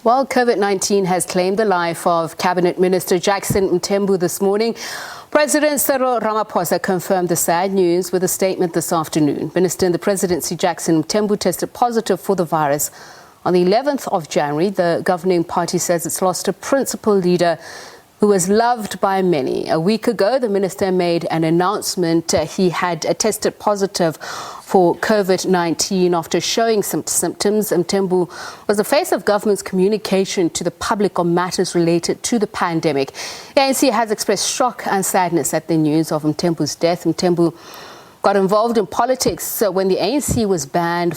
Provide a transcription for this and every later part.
Well, COVID-19 has claimed the life of Cabinet Minister Jackson Mthembu this morning. President Cyril Ramaphosa confirmed the sad news with a statement this afternoon. Minister in the Presidency Jackson Mthembu tested positive for the virus. On the 11th of January, the governing party says it's lost a principal leader who was loved by many. A week ago, the minister made an announcement he had tested positive for COVID-19 after showing some symptoms. Mthembu was the face of government's communication to the public on matters related to the pandemic. The ANC has expressed shock and sadness at the news of Mthembu's death. Mthembu got involved in politics when the ANC was banned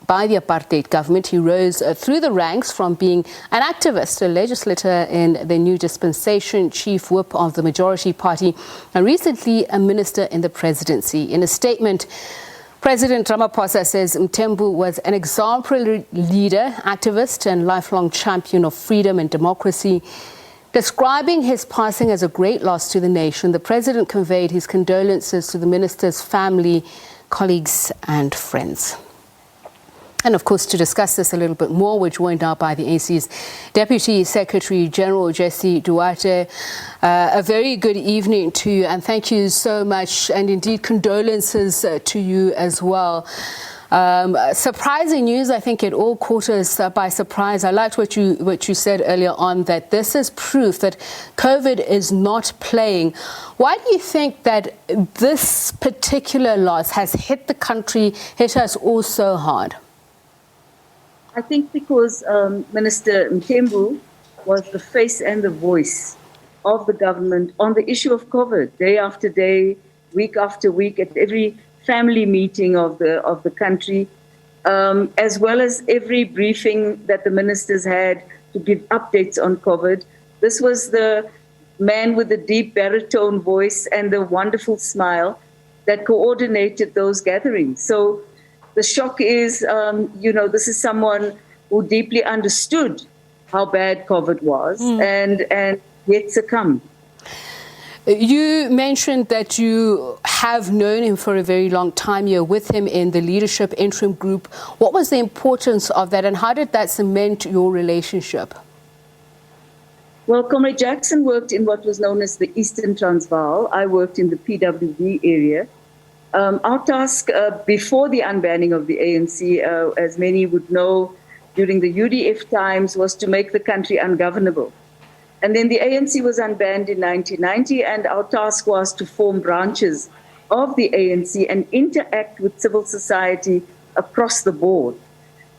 by the apartheid government. He rose through the ranks from being an activist, a legislator in the new dispensation, chief whip of the majority party, and recently a minister in the presidency. In a statement, President Ramaphosa says Mthembu was an exemplary leader, activist, and lifelong champion of freedom and democracy. Describing his passing as a great loss to the nation, the president conveyed his condolences to the minister's family, colleagues, and friends. And of course, to discuss this a little bit more, we're joined now by the ANC's Deputy Secretary General, Jessie Duarte. A very good evening to you, and thank you so much, and indeed condolences to you as well. Surprising news. I think it all caught us by surprise. I liked what you said earlier on, that this is proof that COVID is not playing. Why do you think that this particular loss has hit the country, hit us all so hard? I think because Minister Mthembu was the face and the voice of the government on the issue of COVID, day after day, week after week, at every family meeting of the country, as well as every briefing that the ministers had to give updates on COVID. This was the man with the deep baritone voice and the wonderful smile that coordinated those gatherings. So the shock is, this is someone who deeply understood how bad COVID was and yet succumbed. You mentioned that you have known him for a very long time. You're with him in the leadership interim group. What was the importance of that, and how did that cement your relationship? Well, Comrade Jackson worked in what was known as the Eastern Transvaal. I worked in the PWD area. Our task before the unbanning of the ANC, as many would know, during the UDF times, was to make the country ungovernable. And then the ANC was unbanned in 1990, and our task was to form branches of the ANC and interact with civil society across the board,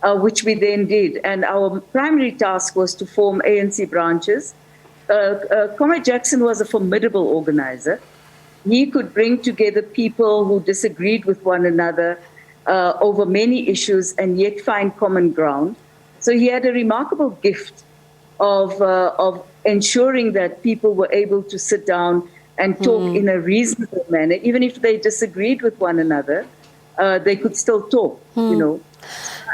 which we then did. And our primary task was to form ANC branches. Comrade Jackson was a formidable organizer. He could bring together people who disagreed with one another over many issues and yet find common ground. So he had a remarkable gift of ensuring that people were able to sit down and talk in a reasonable manner. Even if they disagreed with one another, they could still talk,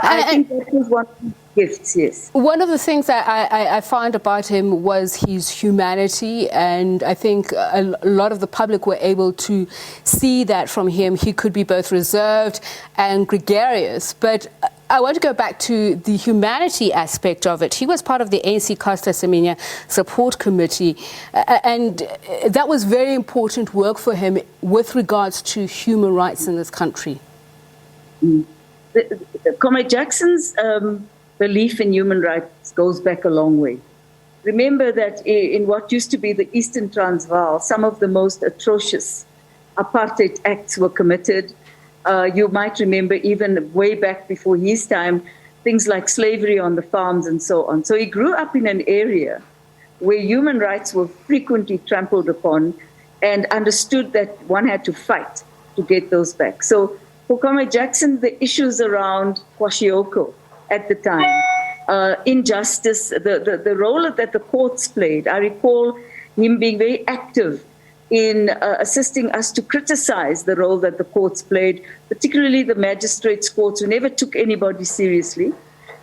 I think that was one of his gifts, yes. One of the things that I found about him was his humanity, and I think a lot of the public were able to see that from him. He could be both reserved and gregarious, but I want to go back to the humanity aspect of it. He was part of the ANC Caster Semenya Support Committee, and that was very important work for him with regards to human rights in this country. Comrade Jackson's belief in human rights goes back a long way. Remember that in what used to be the Eastern Transvaal, some of the most atrocious apartheid acts were committed. You might remember even way back before his time, things like slavery on the farms and so on. So he grew up in an area where human rights were frequently trampled upon and understood that one had to fight to get those back. So for Comrade Jackson, the issues around Kwashiorkor at the time, injustice, the role that the courts played. I recall him being very active in assisting us to criticize the role that the courts played, particularly the magistrates' courts, who never took anybody seriously.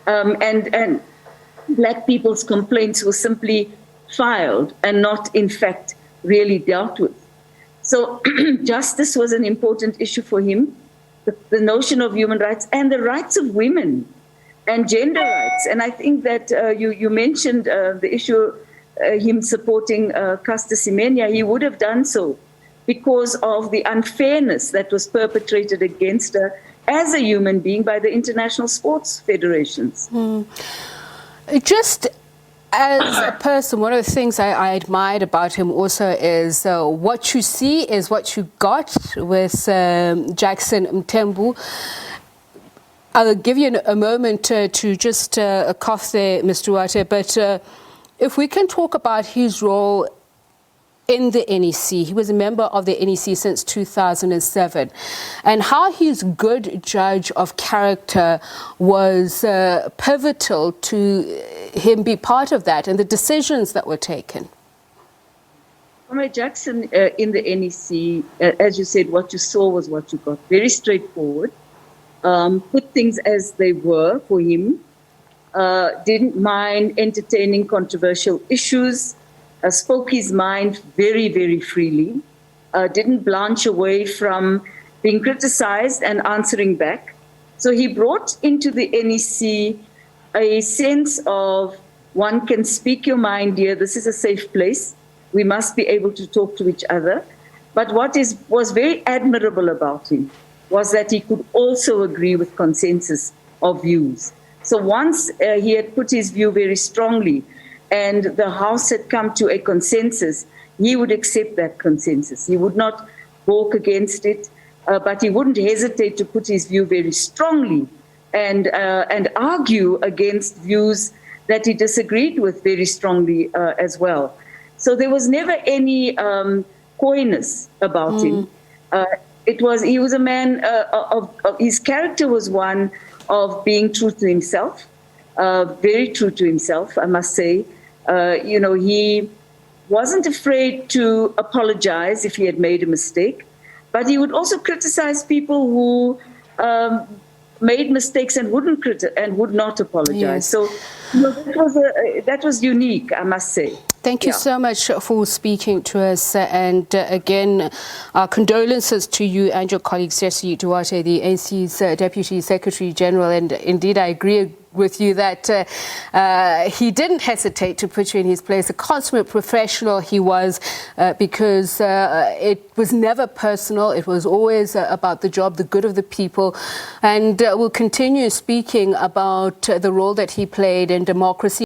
And black people's complaints were simply filed and not, in fact, really dealt with. So justice was an important issue for him, the notion of human rights and the rights of women. and gender rights. And I think that you mentioned the issue, him supporting Caster Semenya. He would have done so because of the unfairness that was perpetrated against her as a human being by the international sports federations. Just as a person, one of the things I admired about him also is what you see is what you got with Jackson Mthembu. I'll give you a moment to just cough there, Mr. Duarte, but if we can talk about his role in the NEC. He was a member of the NEC since 2007. And how his good judge of character was pivotal to him be part of that and the decisions that were taken. Comrade Jackson in the NEC, as you said, what you saw was what you got. Very straightforward. Put things as they were for him. Didn't mind entertaining controversial issues. Spoke his mind very, very freely, didn't blanch away from being criticized and answering back. So he brought into the NEC a sense of one can speak your mind here, this is a safe place, we must be able to talk to each other. But what was very admirable about him was that he could also agree with consensus of views. So once he had put his view very strongly, and the House had come to a consensus, he would accept that consensus. He would not balk against it, but he wouldn't hesitate to put his view very strongly and argue against views that he disagreed with very strongly as well. So there was never any coyness about him. He was a man his character was one of being true to himself, very true to himself, I must say. He wasn't afraid to apologize if he had made a mistake, but he would also criticize people who made mistakes and would not apologize. Yes. So that was unique, I must say. Thank you so much for speaking to us. And again, our condolences to you and your colleague, Jessie Duarte, the ANC's Deputy Secretary General. And indeed, I agree with you that he didn't hesitate to put you in his place. A consummate professional he was, because it was never personal. It was always about the job, the good of the people. And we'll continue speaking about the role that he played in democracy.